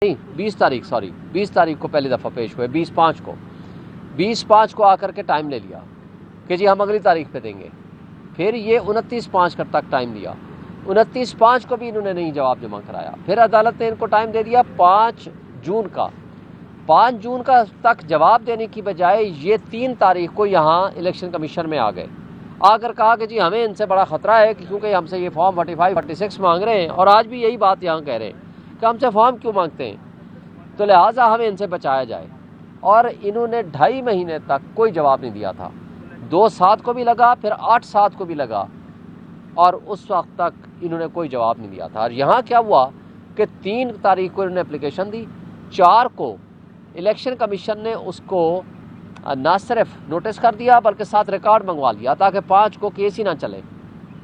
نہیں 20 تاریخ کو پہلی دفعہ پیش ہوئے، 20/5 کو آ کر کے ٹائم لے لیا کہ جی ہم اگلی تاریخ پہ دیں گے. پھر یہ 29/5 تک ٹائم دیا، 29/5 کو بھی انہوں نے نہیں جواب جمع کرایا. پھر عدالت نے ان کو ٹائم دے دیا 5 جون کا. 5 جون کا تک جواب دینے کی بجائے یہ 3 تاریخ کو یہاں الیکشن کمیشن میں آ گئے، آ کر کہا کہ جی ہمیں ان سے بڑا خطرہ ہے کیونکہ ہم سے یہ فارم 45 46 مانگ رہے ہیں، اور آج بھی یہی بات یہاں کہہ رہے ہیں کہ ہم سے فارم کیوں مانگتے ہیں، تو لہٰذا ہمیں ان سے بچایا جائے. اور انہوں نے 2.5 مہینے تک کوئی جواب نہیں دیا تھا. 2/7 کو بھی لگا، پھر 8/7 کو بھی لگا، اور اس وقت تک انہوں نے کوئی جواب نہیں دیا تھا. اور یہاں کیا ہوا کہ 3 تاریخ کو انہوں نے اپلیکیشن دی، 4 کو الیکشن کمیشن نے اس کو نہ صرف نوٹس کر دیا بلکہ ساتھ ریکارڈ منگوا لیا تاکہ 5 کو کیس ہی نہ چلے.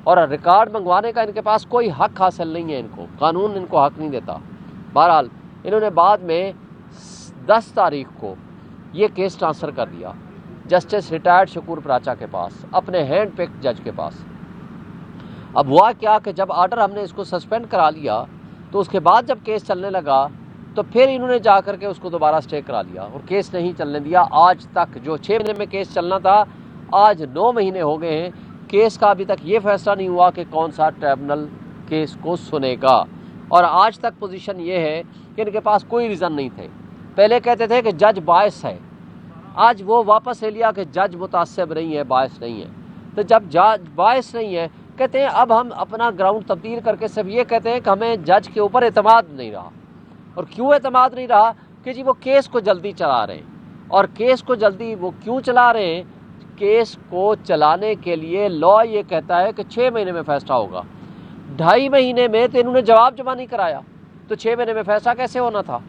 اور ریکارڈ منگوانے کا ان کے پاس کوئی حق حاصل نہیں ہے، ان کو قانون ان کو حق نہیں دیتا. بہرحال انہوں نے بعد میں 10 تاریخ کو یہ کیس ٹرانسفر کر دیا جسٹس ریٹائرڈ شکور پراچا کے پاس، اپنے ہینڈ پک جج کے پاس. اب ہوا کیا کہ جب آرڈر ہم نے اس کو سسپینڈ کرا لیا تو اس کے بعد جب کیس چلنے لگا تو پھر انہوں نے جا کر کے اس کو دوبارہ سٹے کرا لیا اور کیس نہیں چلنے دیا. آج تک جو 6 مہینے میں کیس چلنا تھا، آج 9 مہینے ہو گئے ہیں، کیس کا ابھی تک یہ فیصلہ نہیں ہوا کہ کون سا ٹریبونل کیس کو سنے گا. اور آج تک پوزیشن یہ ہے کہ ان کے پاس کوئی ریزن نہیں تھے. پہلے کہتے تھے کہ جج باعث ہے، آج وہ واپس لے لیا کہ جج متعصب نہیں ہے، باعث نہیں ہے. تو جب جج باعث نہیں ہے، کہتے ہیں اب ہم اپنا گراؤنڈ تبدیل کر کے صرف یہ کہتے ہیں کہ ہمیں جج کے اوپر اعتماد نہیں رہا. اور کیوں اعتماد نہیں رہا؟ کہ جی وہ کیس کو جلدی چلا رہے ہیں. اور کیس کو جلدی وہ کیوں چلا رہے ہیں؟ کیس کو چلانے کے لیے لا یہ کہتا ہے کہ 6 مہینے میں فیصلہ ہوگا. 2.5 مہینے میں تو انہوں نے جواب جمع نہیں کرایا، تو 6 مہینے میں فیصلہ کیسے ہونا تھا؟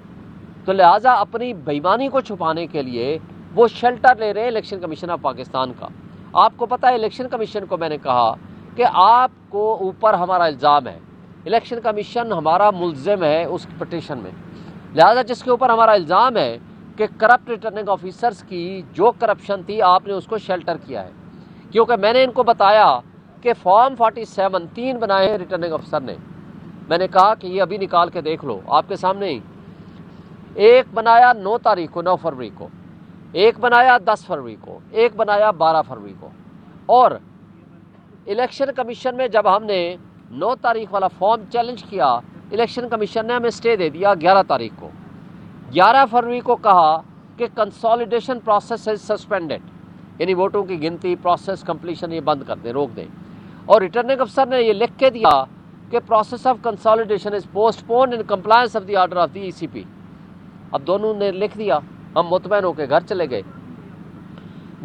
تو لہٰذا اپنی بےایمانی کو چھپانے کے لیے وہ شیلٹر لے رہے ہیں الیکشن کمیشن آف پاکستان کا. آپ کو پتہ ہے الیکشن کمیشن کو میں نے کہا کہ آپ کو اوپر ہمارا الزام ہے، الیکشن کمیشن ہمارا ملزم ہے اس پٹیشن میں، لہذا جس کے اوپر ہمارا الزام ہے کہ کرپٹ ریٹرننگ آفیسرز کی جو کرپشن تھی آپ نے اس کو شیلٹر کیا ہے. کیونکہ میں نے ان کو بتایا کہ فارم 47 3 بنائے ہیں ریٹرننگ آفیسر نے. میں نے کہا کہ یہ ابھی نکال کے دیکھ لو آپ کے سامنے ہی. ایک بنایا 9 تاریخ کو، 9 فروری کو، ایک بنایا 10 فروری کو، ایک بنایا 12 فروری کو. اور الیکشن کمیشن میں جب ہم نے 9 تاریخ والا فارم چیلنج کیا، الیکشن کمیشن نے ہمیں سٹے دے دیا 11 تاریخ کو. 11 فروری کو کہا کہ کنسالیڈیشن پروسیس از سسپینڈڈ، یعنی ووٹوں کی گنتی، پروسیس کمپلیشن یہ بند کر دیں، روک دیں. اور ریٹرننگ افسر نے یہ لکھ کے دیا کہ process of consolidation is postponed in compliance of the order of the E C P. اب دونوں نے لکھ دیا، ہم مطمئن ہو کے گھر چلے گئے.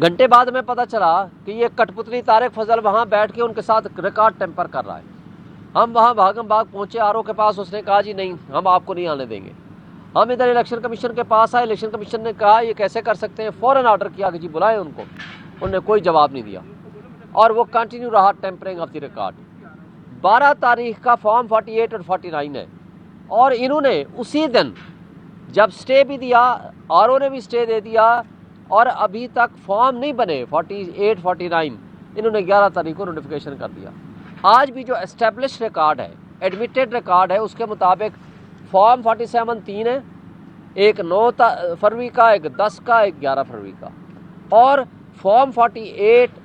گھنٹے بعد میں پتہ چلا کہ یہ کٹ پتلی طارق فضل وہاں بیٹھ کے ان کے ساتھ ریکارڈ ٹیمپر کر رہا ہے. ہم وہاں بھاگم بھاگ پہنچے آر او کے پاس، اس نے کہا جی نہیں ہم آپ کو نہیں آنے دیں گے. ہم ادھر الیکشن کمیشن کے پاس آئے، الیکشن کمیشن نے کہا یہ کیسے کر سکتے ہیں، فوراً آرڈر کیا کہ جی بلائیں ان کو. انہوں نے کوئی جواب نہیں دیا اور وہ کنٹینیو رہا ٹیمپرنگ آف دی ریکارڈ. 12 تاریخ کا فارم 48 اور 49 ہے، اور انہوں نے اسی دن جب سٹے بھی دیا، آر او نے بھی سٹے دے دیا، اور ابھی تک فارم نہیں بنے 48 49، انہوں نے 11 تاریخ کو نوٹیفیکیشن کر دیا. آج بھی جو اسٹیبلش ریکارڈ ہے، ایڈمیٹڈ ریکارڈ ہے، اس کے مطابق فارم 47 3 ہے، ایک 9 فروری کا، ایک 10 کا، ایک 11 فروری کا. اور فارم 48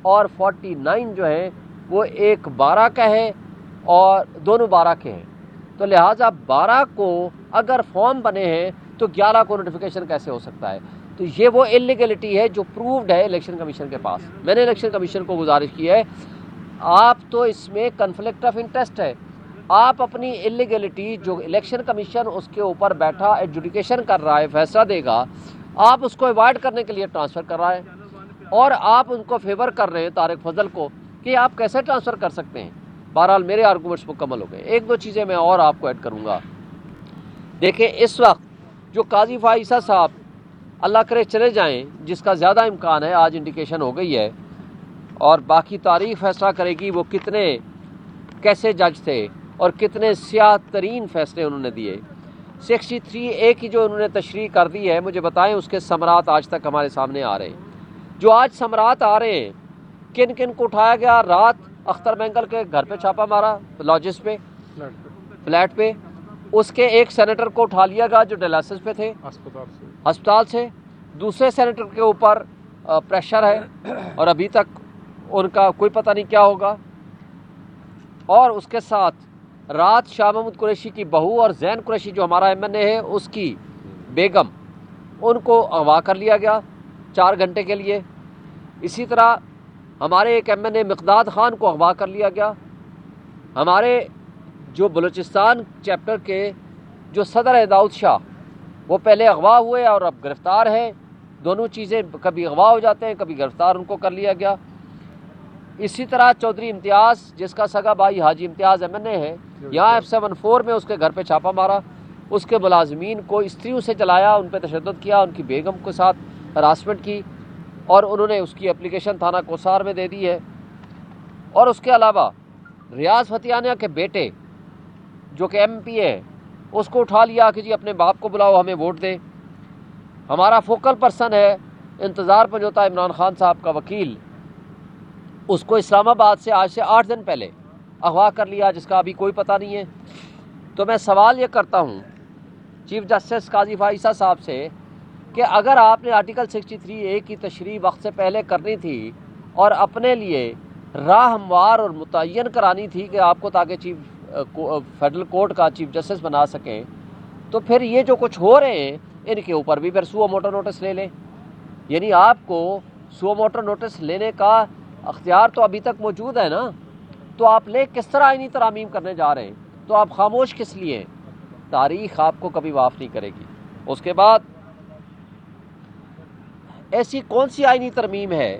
اور 49 جو ہیں وہ ایک 12 کا ہے اور دونوں 12 کے ہیں. تو لہٰذا 12 کو اگر فارم بنے ہیں تو 11 کو نوٹیفیکیشن کیسے ہو سکتا ہے؟ تو یہ وہ انلیگلٹی ہے جو پرووڈ ہے الیکشن کمیشن کے پاس. میں نے الیکشن کمیشن کو گزارش کی ہے، آپ تو اس میں کنفلکٹ آف انٹرسٹ ہے، آپ اپنی انلیگلٹی جو الیکشن کمیشن اس کے اوپر بیٹھا ایڈجوڈیکیشن کر رہا ہے، فیصلہ دے گا، آپ اس کو ایوائڈ کرنے کے لیے ٹرانسفر کر رہا ہے. اور آپ ان کو فیور کر رہے ہیں طارق فضل کو کہ آپ کیسے ٹرانسفر کر سکتے ہیں. بہرحال میرے آرگومنٹس مکمل ہو گئے. ایک دو چیزیں میں اور آپ کو ایڈ کروں گا. دیکھیں اس وقت جو قاضی فائزہ صاحب اللہ کرے چلے جائیں، جس کا زیادہ امکان ہے، آج انڈیکیشن ہو گئی ہے، اور باقی تاریخ فیصلہ کرے گی وہ کتنے کیسے جج تھے اور کتنے سیاہ ترین فیصلے انہوں نے دیے. 63A کی جو انہوں نے تشریح کر دی ہے، مجھے بتائیں اس کے ثمرات آج تک ہمارے سامنے آ رہے ہیں. جو آج ثمرات آ رہے ہیں، کن کن کو اٹھایا گیا؟ رات اختر مینگل کے گھر پہ چھاپا مارا، لاجز پہ، فلیٹ پہ. اس کے ایک سینیٹر کو اٹھا لیا گیا جو ڈائلسس پہ تھے ہسپتال سے، دوسرے سینیٹر کے اوپر پریشر ہے اور ابھی تک ان کا کوئی پتہ نہیں کیا ہوگا، اور اس کے ساتھ رات شاہ محمود قریشی کی بہو اور زین قریشی جو ہمارا ایم این اے ہے اس کی بیگم، ان کو اغوا کر لیا گیا 4 گھنٹے کے لیے۔ اسی طرح ہمارے ایک ایم این اے مقداد خان کو اغوا کر لیا گیا۔ ہمارے جو بلوچستان چیپٹر کے جو صدر ہے داؤد شاہ، وہ پہلے اغوا ہوئے اور اب گرفتار ہیں، دونوں چیزیں، کبھی اغوا ہو جاتے ہیں کبھی گرفتار ان کو کر لیا گیا۔ اسی طرح چودھری امتیاز جس کا سگا بھائی حاجی امتیاز ایم این اے ہے، یہاں F74 میں اس کے گھر پہ چھاپا مارا، اس کے ملازمین کو استریوں سے جلایا، ان پہ تشدد کیا، ان کی بیگم کے ساتھ ہراسمنٹ کی، اور انہوں نے اس کی اپلیکیشن تھانہ کوسار میں دے دی ہے۔ اور اس کے علاوہ ریاض فتیانیہ کے بیٹے جو کہ ایم پی ہے، اس کو اٹھا لیا کہ جی اپنے باپ کو بلاؤ ہمیں ووٹ دے۔ ہمارا فوکل پرسن ہے انتظار پنجوتا عمران خان صاحب کا وکیل، اس کو اسلام آباد سے آج سے 8 دن پہلے اغوا کر لیا، جس کا ابھی کوئی پتہ نہیں ہے۔ تو میں سوال یہ کرتا ہوں چیف جسٹس قاضی فائزہ صاحب سے کہ اگر آپ نے آرٹیکل 63A کی تشریح وقت سے پہلے کرنی تھی اور اپنے لیے راہ ہموار اور متعین کرانی تھی کہ آپ کو تاکہ فیڈرل کورٹ کا چیف جسٹس بنا سکیں، تو پھر یہ جو کچھ ہو رہے ہیں ان کے اوپر بھی پھر سو موٹو نوٹس لے لیں۔ یعنی آپ کو سو موٹو نوٹس لینے کا اختیار تو ابھی تک موجود ہے نا، تو آپ لے کس طرح آئینی ترامیم کرنے جا رہے ہیں؟ تو آپ خاموش کس لیے ہیں؟ تاریخ آپ کو کبھی معاف نہیں کرے گی۔ اس کے بعد ایسی کون سی آئینی ترمیم ہے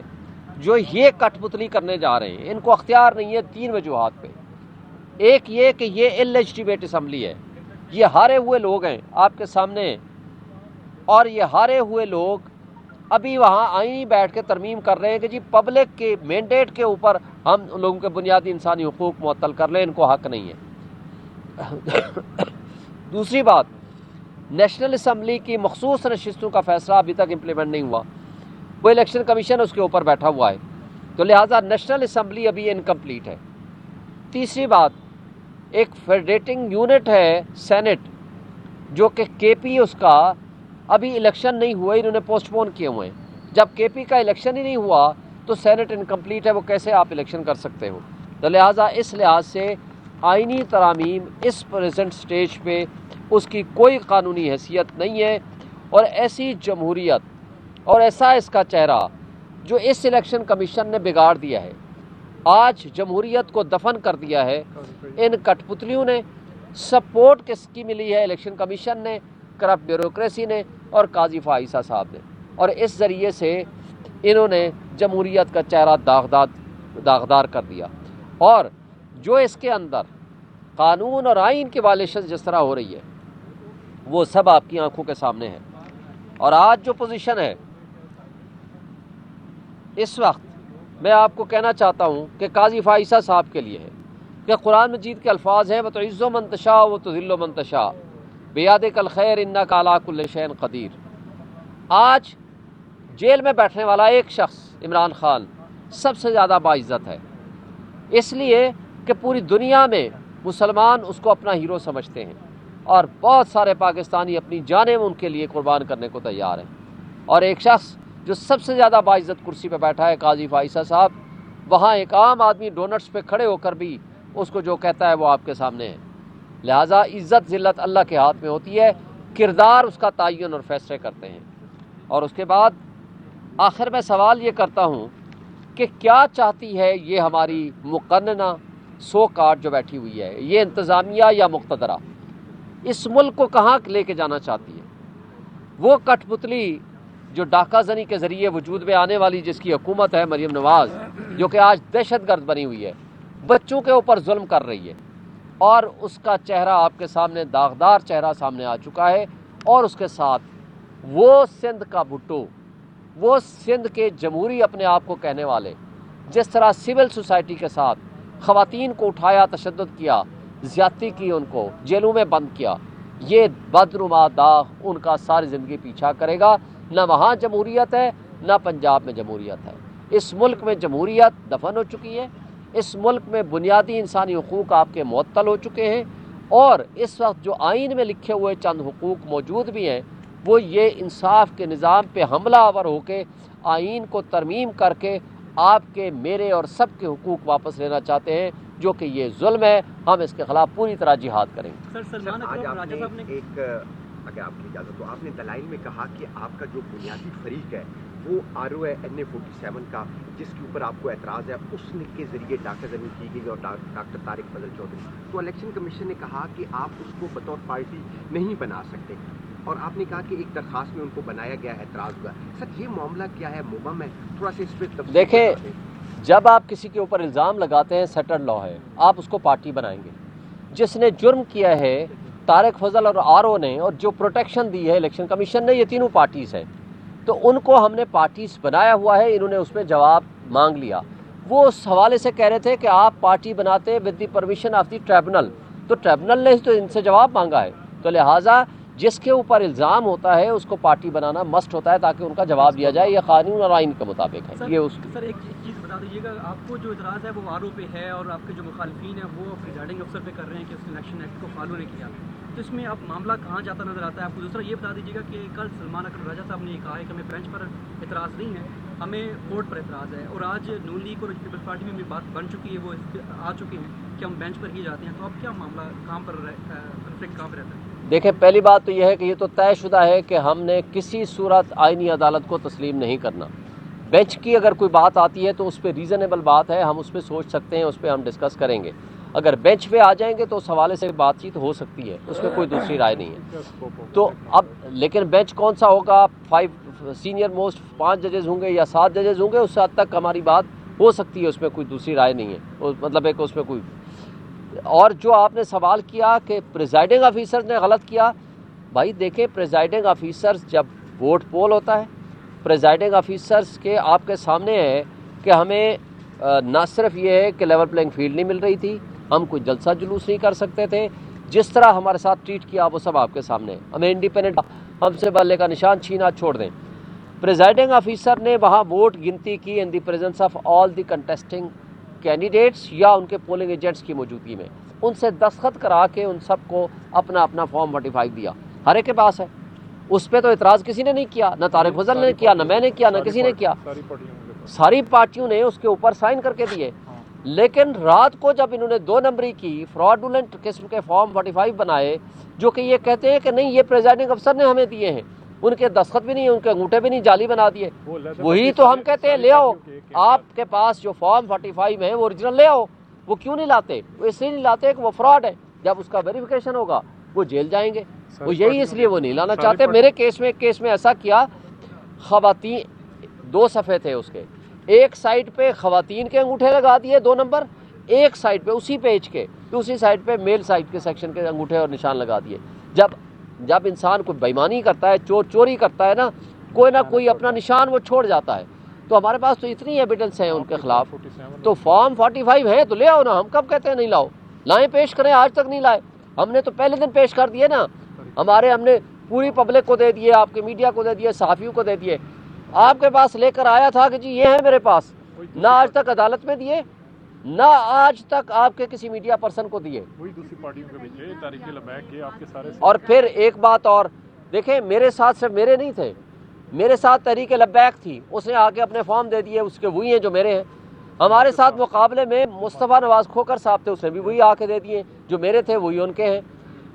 جو یہ کٹ پتلی کرنے جا رہے ہیں؟ ان کو اختیار نہیں ہے 3 وجوہات پہ۔ ایک یہ کہ یہ اللیجٹیمیٹ اسمبلی ہے، یہ ہارے ہوئے لوگ ہیں آپ کے سامنے، اور یہ ہارے ہوئے لوگ ابھی وہاں آئینی بیٹھ کے ترمیم کر رہے ہیں کہ جی پبلک کے مینڈیٹ کے اوپر ہم لوگوں کے بنیادی انسانی حقوق معطل کر لیں، ان کو حق نہیں ہے۔ دوسری بات، نیشنل اسمبلی کی مخصوص نشستوں کا فیصلہ ابھی تک امپلیمنٹ نہیں ہوا، وہ الیکشن کمیشن اس کے اوپر بیٹھا ہوا ہے، تو لہٰذا نیشنل اسمبلی ابھی انکمپلیٹ ہے۔ تیسری بات، ایک فیڈریٹنگ یونٹ ہے سینٹ جو کہ کے پی، اس کا ابھی الیکشن نہیں ہوا، انہوں نے پوسٹ پون کیے ہوئے ہیں۔ جب کے پی کا الیکشن ہی نہیں ہوا تو سینٹ انکمپلیٹ ہے، وہ کیسے آپ الیکشن کر سکتے ہو؟ تو لہٰذا اس لحاظ سے آئینی ترامیم اس پریزنٹ سٹیج پہ اس کی کوئی قانونی حیثیت نہیں ہے، اور ایسی جمہوریت اور ایسا اس کا چہرہ جو اس الیکشن کمیشن نے بگاڑ دیا ہے، آج جمہوریت کو دفن کر دیا ہے ان کٹ پتلیوں نے۔ سپورٹ کس کی ملی ہے؟ الیکشن کمیشن نے، کرپٹ بیوروکریسی نے، اور قاضی فائزہ صاحب نے، اور اس ذریعے سے انہوں نے جمہوریت کا چہرہ داغدار کر دیا۔ اور جو اس کے اندر قانون اور آئین کی وائلیشن جس طرح ہو رہی ہے وہ سب آپ کی آنکھوں کے سامنے ہے۔ اور آج جو پوزیشن ہے اس وقت، میں آپ کو کہنا چاہتا ہوں کہ قاضی فائزہ صاحب کے لیے ہے کہ قرآن مجید کے الفاظ ہیں وَتُعِزُّ مَن تَشَاءُ وَتُذِلُّ مَن تَشَاءُ بِیَدِکَ الْخَیرُ اِنَّکَ عَلیٰ کُلِّ شَیْءٍ قدیر۔ آج جیل میں بیٹھنے والا ایک شخص عمران خان سب سے زیادہ باعزت ہے، اس لیے کہ پوری دنیا میں مسلمان اس کو اپنا ہیرو سمجھتے ہیں، اور بہت سارے پاکستانی اپنی جانیں ان کے لیے قربان کرنے کو تیار ہیں۔ اور ایک شخص جو سب سے زیادہ باعزت کرسی پہ بیٹھا ہے قاضی فائزہ صاحب، وہاں ایک عام آدمی ڈونٹس پہ کھڑے ہو کر بھی اس کو جو کہتا ہے وہ آپ کے سامنے ہے۔ لہٰذا عزت ذلت اللہ کے ہاتھ میں ہوتی ہے، کردار اس کا تعین اور فیصلے کرتے ہیں۔ اور اس کے بعد آخر میں سوال یہ کرتا ہوں کہ کیا چاہتی ہے یہ ہماری مقننہ سو کارڈ جو بیٹھی ہوئی ہے، یہ انتظامیہ یا مقتدرہ، اس ملک کو کہاں لے کے جانا چاہتی ہے؟ وہ کٹ پتلی جو ڈاکہ زنی کے ذریعے وجود میں آنے والی جس کی حکومت ہے مریم نواز، جو کہ آج دہشت گرد بنی ہوئی ہے، بچوں کے اوپر ظلم کر رہی ہے، اور اس کا چہرہ آپ کے سامنے داغدار چہرہ سامنے آ چکا ہے۔ اور اس کے ساتھ وہ سندھ کا بھٹو، وہ سندھ کے جمہوری اپنے آپ کو کہنے والے، جس طرح سول سوسائٹی کے ساتھ خواتین کو اٹھایا، تشدد کیا، زیادتی کی، ان کو جیلوں میں بند کیا، یہ بدنما داغ ان کا ساری زندگی پیچھا کرے گا۔ نہ وہاں جمہوریت ہے، نہ پنجاب میں جمہوریت ہے۔ اس ملک میں جمہوریت دفن ہو چکی ہے، اس ملک میں بنیادی انسانی حقوق آپ کے معطل ہو چکے ہیں، اور اس وقت جو آئین میں لکھے ہوئے چند حقوق موجود بھی ہیں وہ یہ انصاف کے نظام پہ حملہ آور ہو کے آئین کو ترمیم کر کے آپ کے میرے اور سب کے حقوق واپس لینا چاہتے ہیں، جو کہ یہ ظلم ہے۔ ہم اس کے خلاف پوری طرح جہاد کریں گے۔ سر سلمان اکرم راجہ صاحب نے ایک اگر آپ کی اجازت تو آپ نے دلائل میں کہا کہ آپ کا جو بنیادی فریق ہے وہ ROA-NA47 کا جس کے اوپر آپ کو اعتراض ہے اس کے ذریعے ڈاکہ کی گئی اور ڈاکٹر طارق فضل چودھری، تو الیکشن کمیشن نے کہا کہ آپ اس کو بطور پارٹی نہیں بنا سکتے، اور آپ نے کہا کہ ایک درخواست میں ان کو بنایا گیا، اعتراض ہوا۔ سر یہ معاملہ کیا ہے، مبہم ہے، تھوڑا سا اس پہ تفصیل دیکھیں، بتا دیں۔ جب آپ کسی کے اوپر الزام لگاتے ہیں سیٹلڈ لا ہے، آپ اس کو پارٹی بنائیں گے۔ جس نے جرم کیا ہے طارق فضل اور RO نے، اور جو پروٹیکشن دی ہے الیکشن کمیشن نے، یہ تینوں پارٹیز ہیں، تو ان کو ہم نے پارٹیز بنایا ہوا ہے۔ انہوں نے اس میں جواب مانگ لیا۔ وہ اس حوالے سے کہہ رہے تھے کہ آپ پارٹی بناتے with the permission of the tribunal, تو ٹریبونل نے تو ان سے جواب مانگا ہے، تو لہٰذا جس کے اوپر الزام ہوتا ہے اس کو پارٹی بنانا مسٹ ہوتا ہے تاکہ ان کا جواب دیا جائے۔ یہ قانون اور آئین کے مطابق ہے۔ یہ اس سر ایک چیز بتا دیجیے گا، آپ کو جو اعتراض ہے وہ RO پہ ہے اور آپ کے جو مخالفین ہیں وہ پریزائڈنگ افسر پہ کر رہے ہیں کہ اس الیکشن ایکٹ کو فالو نہیں کیا، تو اس میں اب معاملہ کہاں جاتا نظر آتا ہے آپ کو؟ دوسرا یہ بتا دیجیے گا کہ کل سلمان اکرم راجہ صاحب نے یہ کہا ہے کہ ہمیں بینچ پر اعتراض نہیں ہے، ہمیں کورٹ پر اعتراض ہے، اور آج نون لیگ اور پیپلز پارٹی میں بھی بات بن چکی ہے، وہ اس پہ آ چکے ہیں کہ ہم بینچ پر ہی جاتے ہیں، تو اب کیا معاملہ کہاں پر کنفلکٹ کہاں پہ رہتا ہے؟ دیکھیں، پہلی بات تو یہ ہے کہ یہ تو طے شدہ ہے کہ ہم نے کسی صورت آئینی عدالت کو تسلیم نہیں کرنا۔ بینچ کی اگر کوئی بات آتی ہے تو اس پہ ریزنیبل بات ہے، ہم اس پہ سوچ سکتے ہیں، اس پہ ہم ڈسکس کریں گے۔ اگر بینچ پہ آ جائیں گے تو اس حوالے سے بات چیت ہو سکتی ہے، اس میں کوئی دوسری رائے نہیں ہے۔ تو اب لیکن بینچ کون سا ہوگا، 5 سینئر موسٹ 5 ججز ہوں گے یا 7 ججز ہوں گے، اس حد تک ہماری بات ہو سکتی ہے، اس میں کوئی دوسری رائے نہیں ہے، مطلب ہے کہ اس میں کوئی۔ اور جو آپ نے سوال کیا کہ پریزائڈنگ آفیسر نے غلط کیا، بھائی دیکھیں، پریزائڈنگ آفیسرز جب ووٹ پول ہوتا ہے، پریزائڈنگ آفیسرز کے آپ کے سامنے ہے کہ ہمیں نہ صرف یہ ہے کہ لیول پلینگ فیلڈ نہیں مل رہی تھی، ہم کوئی جلسہ جلوس نہیں کر سکتے تھے، جس طرح ہمارے ساتھ ٹریٹ کیا وہ سب آپ کے سامنے ہے۔ ہمیں انڈیپینڈنٹ ہم سے بلے کا نشان چھینا چھوڑ دیں۔ پریزائڈنگ آفیسر نے وہاں ووٹ گنتی کی in the presence of all the contesting candidates یا ان کے پولنگ ایجنٹس کی موجودگی میں، ان سے دستخط کرا کے ان سب کو اپنا اپنا فارم 45 دیا، ہر ایک کے پاس ہے۔ اس پہ تو اعتراض کسی نے نہیں کیا، نہ طارق فضل نے کیا، نہ میں نے کیا، نہ کسی نے کیا۔ ساری پارٹیوں نے اس کے اوپر سائن کر کے دیے۔ لیکن رات کو جب انہوں نے 2 نمبری کی فراڈولنٹ قسم کے فارم 45 بنائے، جو کہ یہ کہتے ہیں کہ نہیں یہ پریزائڈنگ افسر نے ہمیں دیے ہیں، ان کے دستخط بھی نہیں، ان کے انگوٹھے بھی نہیں، جعلی بنا دیے، وہی تو ہم کہتے ہیں لے آؤ، آپ کے پاس جو فارم 45 ہیں وہ اوریجنل لے آؤ۔ وہ کیوں نہیں لاتے؟ وہ اس لیے نہیں لاتے کہ وہ فراڈ ہے، جب اس کا ویریفیکیشن ہوگا وہ جیل جائیں گے، وہ یہی اس لیے وہ نہیں لانا چاہتے۔ میرے کیس میں ایسا کیا، خواتین 2 صفحے تھے اس کے، ایک سائڈ پہ خواتین کے انگوٹھے لگا دیے 2 نمبر، ایک سائڈ پہ اسی پیج کے دوسری سائڈ پہ میل سائڈ کے سیکشن کے انگوٹھے اور نشان لگا دیے۔ جب انسان کوئی بےایمانی کرتا ہے، چوری کرتا ہے نا، کوئی نہ کوئی اپنا نشان وہ چھوڑ جاتا ہے۔ تو ہمارے پاس تو اتنی ایویڈنس ہیں ان کے خلاف، تو فارم 45 ہیں تو لے آؤ نا، ہم کب کہتے ہیں نہیں لاؤ، لائیں پیش کریں، آج تک نہیں لائے۔ ہم نے تو پہلے دن پیش کر دیے نا، ہم نے پوری پبلک کو دے دیے، آپ کے میڈیا کو دے دیے، صحافیوں کو دے دیے۔ آپ کے پاس لے کر آیا تھا کہ جی یہ ہے میرے پاس، نہ آج تک عدالت میں دیے، نہ آج تک آپ کے کسی میڈیا پرسن کو دیے۔ اور پھر ایک بات اور دیکھیں، میرے ساتھ صرف میرے نہیں تھے، میرے ساتھ تحریک لبیک تھی، اس نے آ کے اپنے فارم دے دیے، اس کے وہی ہیں جو میرے ہیں۔ ہمارے ساتھ مقابلے میں مصطفیٰ نواز کھوکر صاحب تھے، اس نے بھی وہی آ کے دے دیے، جو میرے تھے وہی ان کے ہیں۔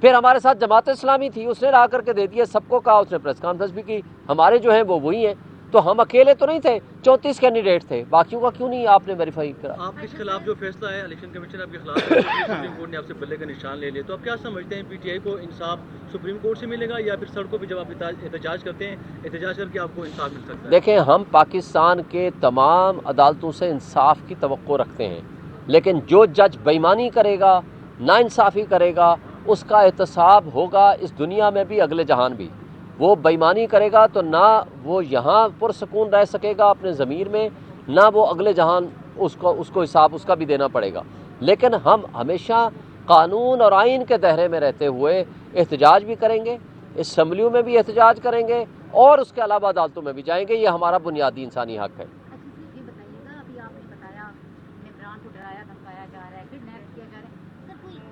پھر ہمارے ساتھ جماعت اسلامی تھی، اس نے لا کر کے دے دیے، سب کو کہا، اس نے پریس کانفرنس بھی کی، ہمارے جو ہیں وہ وہی ہیں۔ تو ہم اکیلے تو نہیں تھے، 34 کینڈیڈیٹ تھے، باقیوں کا کیوں نہیں آپ نے ویریفائی کرا؟ آپ کے خلاف جو فیصلہ ہے الیکشن کمیشن آپ کے خلاف ہے، سپریم کورٹ نے آپ سے بلے کا نشان لے لیا، تو آپ کیا سمجھتے ہیں PTI کو انصاف سپریم کورٹ سے ملے گا یا پھر سڑکوں پہ جب آپ احتجاج کرتے ہیں، احتجاج کر کے آپ کو انصاف مل سکتا ہے؟ دیکھیں، ہم پاکستان کے تمام عدالتوں سے انصاف کی توقع رکھتے ہیں، لیکن جو جج بےایمانی کرے گا، ناانصافی کرے گا، اس کا احتساب ہوگا اس دنیا میں بھی، اگلے جہان بھی۔ وہ بےایمانی کرے گا تو نہ وہ یہاں پرسکون رہ سکے گا اپنے ضمیر میں، نہ وہ اگلے جہان اس کو حساب اس کا بھی دینا پڑے گا۔ لیکن ہم ہمیشہ قانون اور آئین کے دائرے میں رہتے ہوئے احتجاج بھی کریں گے، اسمبلیوں میں بھی احتجاج کریں گے، اور اس کے علاوہ عدالتوں میں بھی جائیں گے، یہ ہمارا بنیادی انسانی حق ہے۔ یہ بتائیے گا، ابھی آپ نے بتایا ممبران کو ڈرایا دھمکایا جا رہا ہے، کڈنیپ کیا جا رہا ہے، سر کوئی